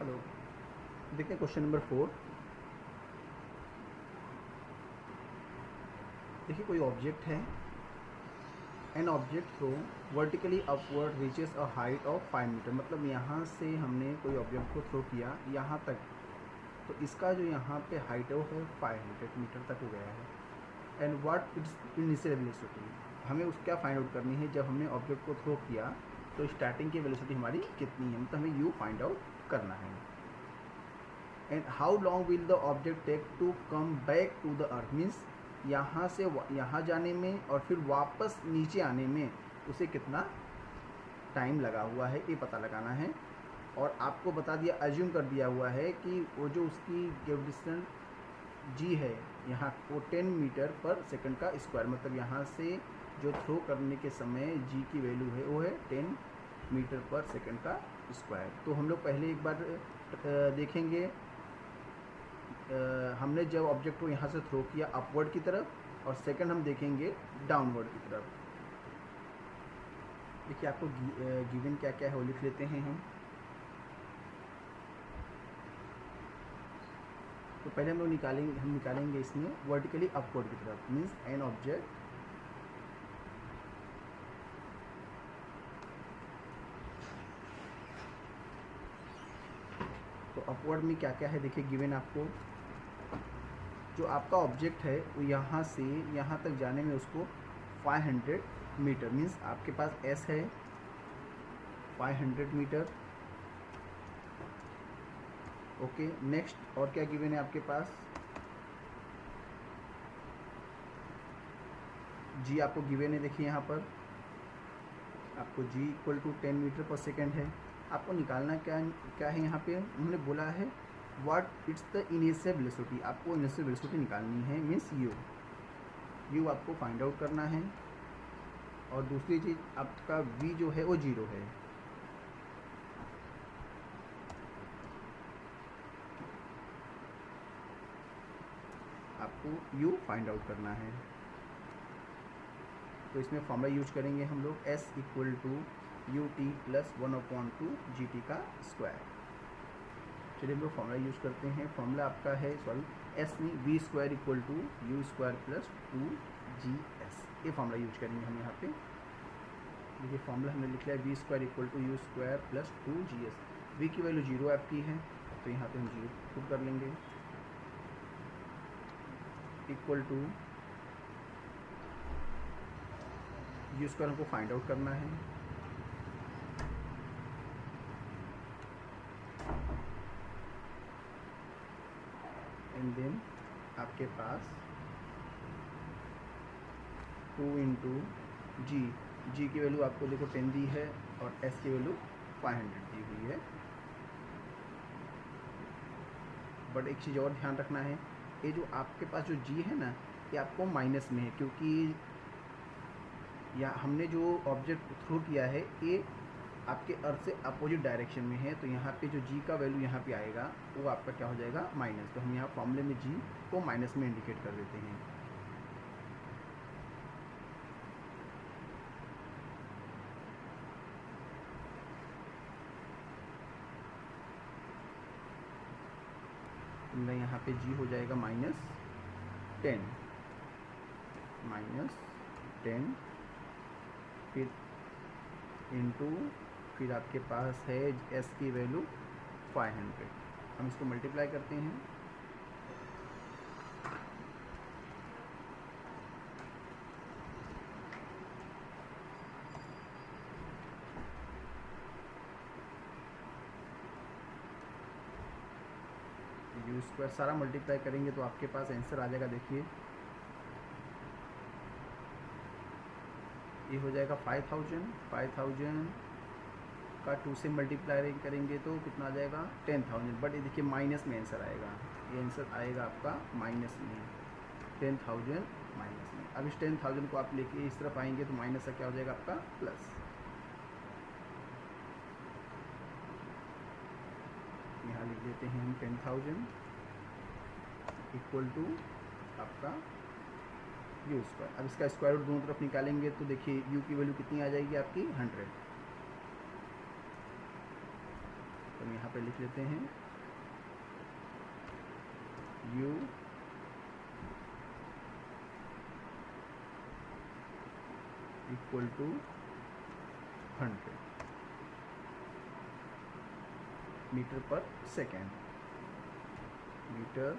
Hello, देखिए question number 4। देखिए कोई ऑब्जेक्ट है, an object throw vertically upward reaches a height of 5 metre. मतलब यहाँ से हमने कोई ऑब्जेक्ट को थ्रो किया यहाँ तक, तो इसका जो यहाँ पे हाइट है वो है 500 मीटर तक हो गया है। And what it's initial velocity, हमें उसका फाइंड आउट करनी है। जब हमने ऑब्जेक्ट को थ्रो किया तो स्टार्टिंग की वेलोसिटी हमारी कितनी है, मतलब हमें यू फाइंड आउट करना है। And how long will the object take to come back to the earth, means यहाँ से यहाँ जाने में और फिर वापस नीचे आने में उसे कितना टाइम लगा हुआ है, ये पता लगाना है। और आपको बता दिया, अज्यूम कर दिया हुआ है कि वो जो उसकी ग्रेविटेशन जी है यहाँ वो 10 मीटर पर सेकंड का स्क्वायर, मतलब यहाँ से जो थ्रो करने के समय जी की वैल्यू है वो है 10 मीटर पर सेकंड का स्क्वायर। तो हम लोग पहले एक बार देखेंगे, हमने जब ऑब्जेक्ट को यहाँ से थ्रो किया अपवर्ड की तरफ, और सेकंड हम देखेंगे डाउनवर्ड की तरफ। देखिए आपको गिवन क्या क्या है वो लिख लेते हैं हम। तो पहले हम लोग निकालेंगे इसमें वर्टिकली अपवर्ड की तरफ, मीन्स एन ऑब्जेक्ट तो अपवर्ड में क्या क्या है देखिए गिवन आपको। जो आपका ऑब्जेक्ट है वो यहाँ से यहाँ तक जाने में उसको 500 मीटर, मीन्स आपके पास एस है 500 मीटर। ओके, नेक्स्ट और क्या गिवन है आपके पास, जी आपको गिवन है। देखिए यहाँ पर आपको जी इक्वल टू 10 मीटर पर सेकेंड है। आपको निकालना क्या क्या है, यहाँ पे उन्होंने बोला है what it's the initial velocity. आपको इनिशियल वेलोसिटी निकालनी है, मीन्स यू आपको फाइंड आउट करना है। और दूसरी चीज़ आपका v जो है वो 0 है। आपको u फाइंड आउट करना है। तो इसमें फॉर्मूला यूज करेंगे हम लोग, s equal to u t plus 1/2 g t का स्क्वायर। चलिए हम लोग फॉर्मूला यूज करते हैं। फॉर्मूला आपका है, सॉरी एस नहीं, v square equal to u square plus 2GS। ये फॉर्मूला यूज करेंगे हम यहाँ पे। देखिए फॉर्मूला हमने लिख लिया v square equal to u square plus 2GS। V की वैल्यू 0 आपकी है, तो यहाँ पे हम 0 पुट कर लेंगे, इक्वल टू यू स्क्वायर हमको फाइंड आउट करना है। एंड देन आपके पास 2 इंटू जी की वैल्यू आपको देखो 10 दी है, और एस की वैल्यू 500 दी हुई है। बट एक चीज़ और ध्यान रखना है, ये जो आपके पास जो जी है ना, ये आपको माइनस में है, क्योंकि या हमने जो ऑब्जेक्ट थ्रो किया है ये आपके अर्थ से अपोजिट डायरेक्शन में है। तो यहाँ पे जो जी का वैल्यू यहाँ पे आएगा वो आपका क्या हो जाएगा, माइनस। तो हम यहाँ फॉर्मूले में जी को माइनस में इंडिकेट कर देते हैं। तो यहाँ पे जी हो जाएगा -10, -10 फिर इंटू, फिर आपके पास है एस की वैल्यू 500। हम इसको मल्टीप्लाई करते हैं, यू स्क्वायर सारा मल्टीप्लाई करेंगे तो आपके पास आंसर आ जाएगा। देखिए ये हो जाएगा 5000 का 2 से मल्टीप्लाई करेंगे तो कितना आ जाएगा 10,000। बट ये देखिए माइनस में आंसर आएगा, ये आंसर आएगा आपका माइनस में, 10,000 माइनस में। अब इस 10,000 को आप लेके इस तरफ आएंगे तो माइनस का क्या हो जाएगा आपका प्लस। यहाँ लिख देते हैं हम 10,000 इक्वल टू आपका यू स्क्वायर। अब इसका स्क्वायर रूट दोनों तरफ निकालेंगे तो देखिए यू की वैल्यू कितनी आ जाएगी आपकी 100। तो यहाँ पे लिख लेते हैं u इक्वल टू 100 मीटर पर सेकेंड, मीटर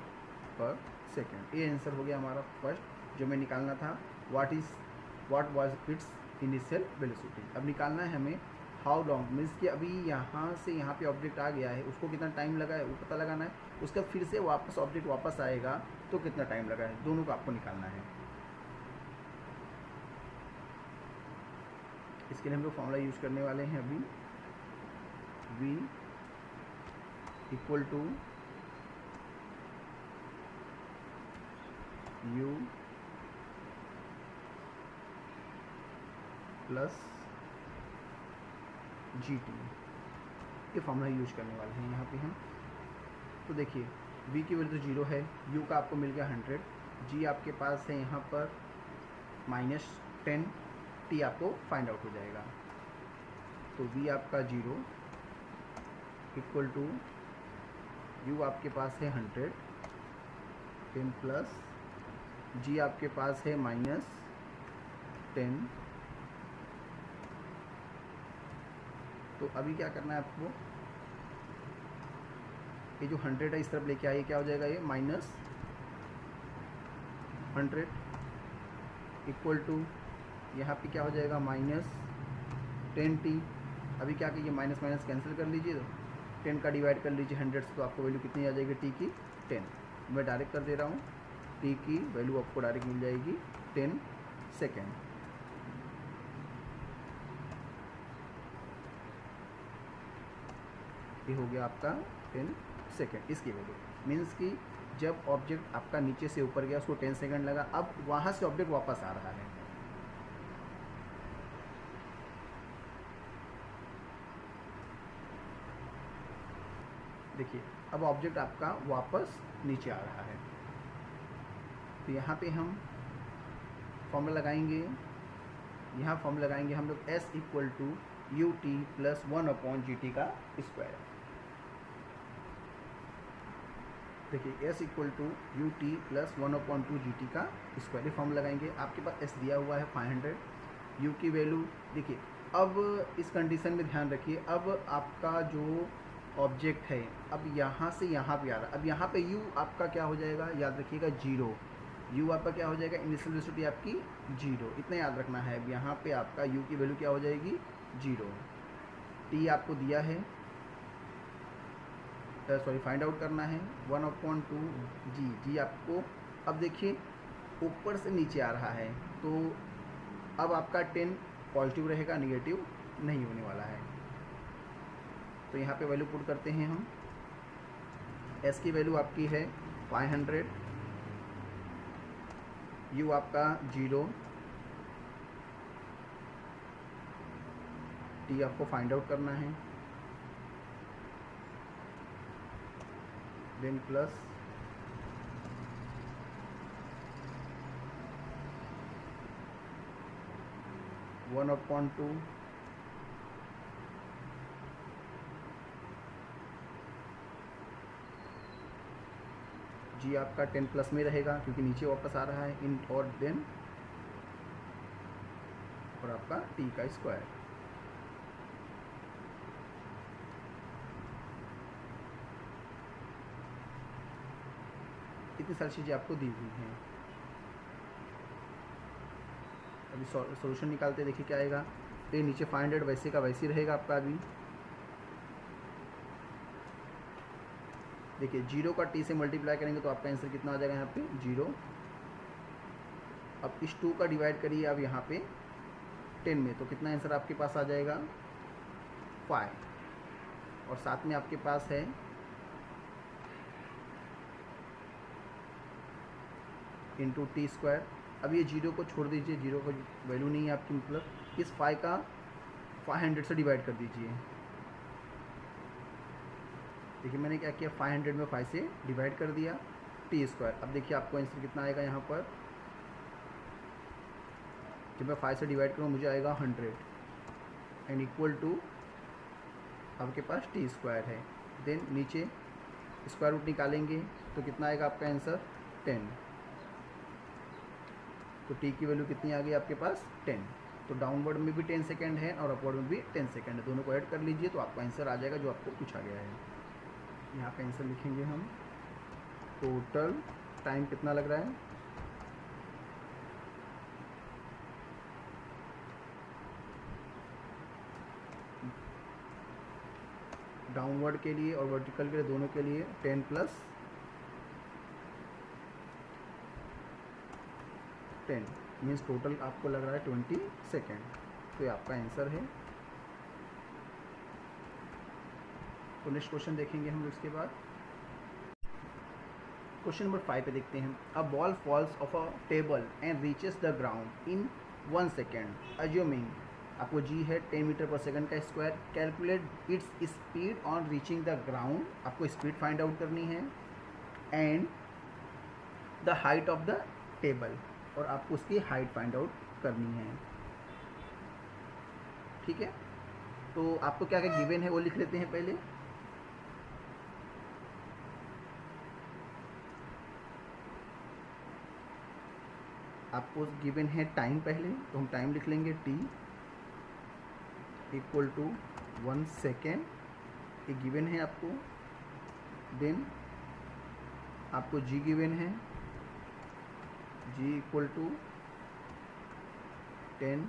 पर सेकेंड। ये आंसर हो गया हमारा फर्स्ट जो मैं निकालना था, what was it's initial velocity. अब निकालना है हमें हाउ लॉन्ग, मीन्स कि अभी यहाँ से यहाँ पे ऑब्जेक्ट आ गया है, उसको कितना टाइम लगा है वो पता लगाना है, उसका फिर से वापस ऑब्जेक्ट वापस आएगा तो कितना टाइम लगा है, दोनों को आपको निकालना है। इसके लिए हम लोग फॉर्मूला यूज करने वाले हैं अभी, v equal to u plus gt, ये फॉर्मूला यूज करने वाले हैं यहाँ पे हम। तो देखिए v की वैल्यू तो 0 है, u का आपको मिल गया 100, g आपके पास है यहाँ पर -10, t आपको फाइंड आउट हो जाएगा। तो v आपका 0 इक्वल टू u आपके पास है 100, 10 प्लस g आपके पास है -10। तो अभी क्या करना है आपको, ये जो 100 है इस तरफ लेके आइए, क्या हो जाएगा ये -100 इक्वल टू यहाँ पे क्या हो जाएगा -10t। अभी क्या कीजिए माइनस माइनस कैंसिल कर लीजिए, तो 10 का डिवाइड कर लीजिए 100 से, तो आपको वैल्यू कितनी आ जाएगी t की 10। मैं डायरेक्ट कर दे रहा हूँ, t की वैल्यू आपको डायरेक्ट मिल जाएगी 10 सेकेंड। ये हो गया आपका 10 सेकेंड। इसकी वैल्यू मीन्स कि जब ऑब्जेक्ट आपका नीचे से ऊपर गया उसको 10 सेकेंड लगा, अब वहाँ से ऑब्जेक्ट वापस आ रहा है। देखिए अब ऑब्जेक्ट आपका वापस नीचे आ रहा है, तो यहाँ पे हम फॉर्मूला लगाएंगे, यहाँ फॉर्मूला लगाएंगे हम लोग s equal to u t plus 1/gt का स्क्वायर। देखिए s equal to u t plus 1/2gt का स्क्वायर, ये फॉर्मूला लगाएंगे। आपके पास s दिया हुआ है 500, u की वैल्यू देखिए। अब इस कंडीशन में ध्यान रखिए, अब आपका जो ऑब्जेक्ट है अब यहाँ से यहाँ पे आ रहा है, अब यहाँ पे u आपका क्या हो जाएगा, याद रखिएगा 0, u आपका क्या हो जाएगा, इनिशियल वेलोसिटी आपकी 0, इतना याद रखना है। अब यहाँ पे आपका u की वैल्यू क्या हो जाएगी 0, t आपको दिया है, सॉरी फाइंड आउट करना है 1/2g, g आपको, अब देखिए ऊपर से नीचे आ रहा है, तो अब आपका 10 पॉजिटिव रहेगा, निगेटिव नहीं होने वाला है। तो यहाँ पे वैल्यू पुट करते हैं हम, s की वैल्यू आपकी है 500, u आपका 0, t आपको फाइंड आउट करना है, then plus one upon two g आपका 10 प्लस में रहेगा क्योंकि नीचे वापस आ रहा है, इन और देन और आपका t का स्क्वायर। इतनी सारी चीज़ें आपको दी हुई हैं। अभी सॉल्यूशन निकालते देखिए क्या आएगा, तो ये नीचे 500 वैसे का वैसे ही रहेगा आपका। अभी देखिए 0 का t से मल्टीप्लाई करेंगे तो आपका आंसर कितना आ जाएगा यहाँ पे 0। अब इस 2 का डिवाइड करिए अब यहाँ पे 10 में, तो कितना आंसर आपके पास आ जाएगा 5, और साथ में आपके पास है इंटू टी स्क्वायर। अब ये 0 को छोड़ दीजिए, 0 का वैल्यू नहीं है आपकी, मतलब इस 5 का 500 से डिवाइड कर दीजिए। देखिए मैंने क्या किया, 500 में 5 से डिवाइड कर दिया टी स्क्वायर। अब देखिए आपको आंसर कितना आएगा यहाँ पर, जब मैं 5 से डिवाइड करूँ मुझे आएगा 100 एंड इक्वल टू आपके पास टी स्क्वायर है। देन नीचे स्क्वायर रूट निकालेंगे तो कितना आएगा आपका आंसर 10। तो टी की वैल्यू कितनी आ गई आपके पास 10। तो डाउनवर्ड में भी 10 सेकेंड है और अपवर्ड में भी 10 सेकेंड है, दोनों को ऐड कर लीजिए तो आपका आंसर आ जाएगा जो आपको पूछा गया है। यहाँ पे आंसर लिखेंगे हम। टोटल टाइम कितना लग रहा है, डाउनवर्ड के लिए और वर्टिकल के लिए, दोनों के लिए 10 + 10 मीन्स टोटल आपको लग रहा है 20 सेकेंड। तो ये आपका आंसर है। तो नेक्स्ट क्वेश्चन देखेंगे हम इसके बाद। क्वेश्चन नंबर 5 पे देखते हैं। A ball falls off a table and reaches the ground in 1 second assuming, आपको जी है 10 मीटर पर सेकंड का square, calculate its speed on reaching the ground, आपको स्पीड फाइंड आउट करनी है, and the height of the table, और आपको उसकी हाइट फाइंड आउट करनी है। ठीक है, तो आपको क्या क्या गिवन है वो लिख लेते हैं पहले। आपको गिवन है टाइम पहले, तो हम टाइम लिख लेंगे t = 1 सेकेंड, ये गिवन है आपको। देन आपको g गिवन है, g = 10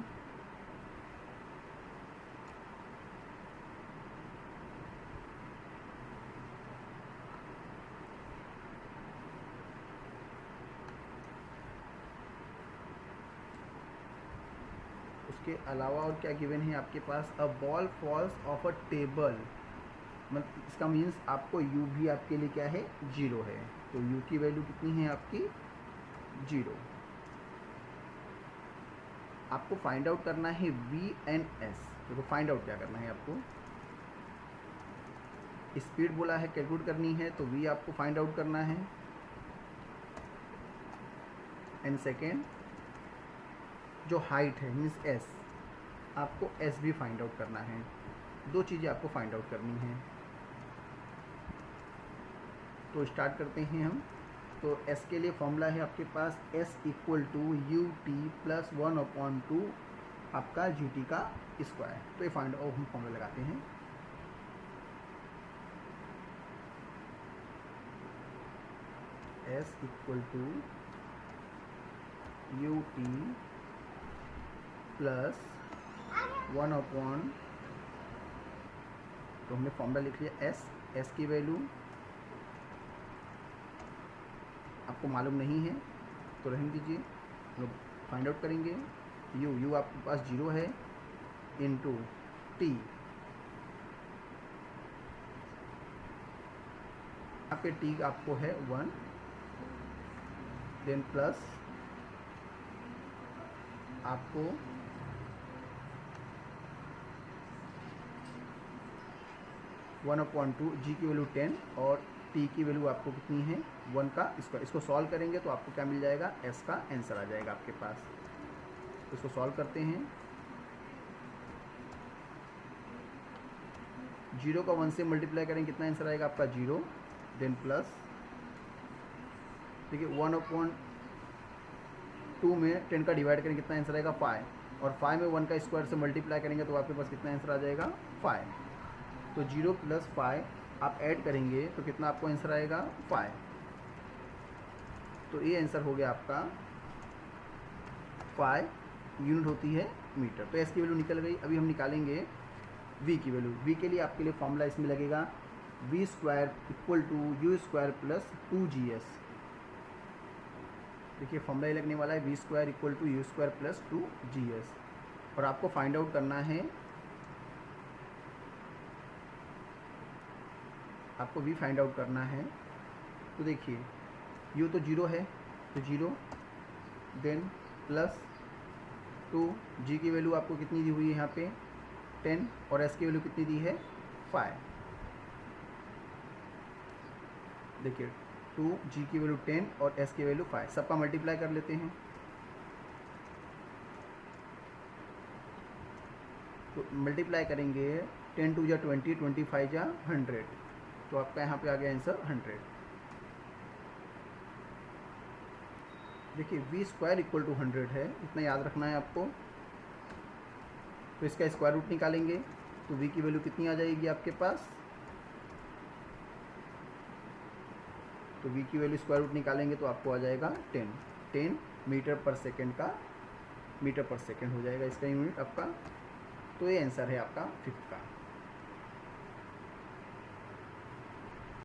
उसके अलावा और क्या गिवन है आपके पास, a ball falls off a table, मतलब इसका मीन्स आपको u भी आपके लिए क्या है 0 है, तो u की वैल्यू कितनी है आपकी 0। आपको फाइंड आउट करना है v एंड s। देखो फाइंड आउट क्या करना है आपको, स्पीड बोला है कैलकुलेट करनी है, तो v आपको फाइंड आउट करना है, एंड सेकेंड जो हाइट है मीन्स s, आपको s भी फाइंड आउट करना है। दो चीज़ें आपको फाइंड आउट करनी है। तो स्टार्ट करते हैं हम। तो s के लिए फॉर्मूला है आपके पास s = ut + 1/2 आपका gt का स्क्वायर। तो ये फाइंड आउट हम फॉर्मूला लगाते हैं। s = ut + 1/, तो हमने फॉर्मूला लिख लिया s की वैल्यू आपको मालूम नहीं है तो रहने दीजिए, लोग फाइंड आउट करेंगे। u आपके पास 0 है, इनटू t, यहाँ पे t आपको है 1, देन प्लस आपको 1/2, g की वैल्यू 10 और t की वैल्यू आपको कितनी है 1 का स्क्वायर। इसको सॉल्व करेंगे तो आपको क्या मिल जाएगा, s का आंसर आ जाएगा आपके पास। इसको सॉल्व करते हैं। 0 का 1 से मल्टीप्लाई करेंगे कितना आंसर आएगा आपका 0, देन प्लस देखिए 1/2 में 10 का डिवाइड करेंगे कितना आंसर आएगा 5, और 5 में 1 का स्क्वायर से मल्टीप्लाई करेंगे तो आपके पास कितना आंसर आ जाएगा 5। तो 0 + 5 आप ऐड करेंगे तो कितना आपको आंसर आएगा 5। तो ये आंसर हो गया आपका 5 यूनिट होती है मीटर। तो s की वैल्यू निकल गई। अभी हम निकालेंगे v की वैल्यू। v के लिए आपके लिए फॉर्मूला इसमें लगेगा v² = u² + 2gs। देखिए फॉर्मूला ये लगने वाला है v² = u² + 2gs, और आपको फाइंड आउट करना है, आपको v फाइंड आउट करना है। तो देखिए u तो 0 है, तो 0, देन प्लस 2, g की वैल्यू आपको कितनी दी हुई है यहाँ पे 10, और s की वैल्यू कितनी दी है 5। देखिए 2, g की वैल्यू 10 और s की वैल्यू 5, सबका मल्टीप्लाई कर लेते हैं। तो मल्टीप्लाई करेंगे 10 × 2 = 20, 25 × 100, तो आपका यहाँ पे आ गया आंसर 100। देखिए वी स्क्वायर इक्वल टू 100 है, इतना याद रखना है आपको। तो इसका स्क्वायर रूट निकालेंगे तो वी की वैल्यू कितनी आ जाएगी आपके पास, तो वी की वैल्यू स्क्वायर रूट निकालेंगे तो आपको आ जाएगा 10 मीटर पर सेकेंड का, मीटर पर सेकेंड हो जाएगा इसका यूनिट आपका। तो ये आंसर है आपका 5th का।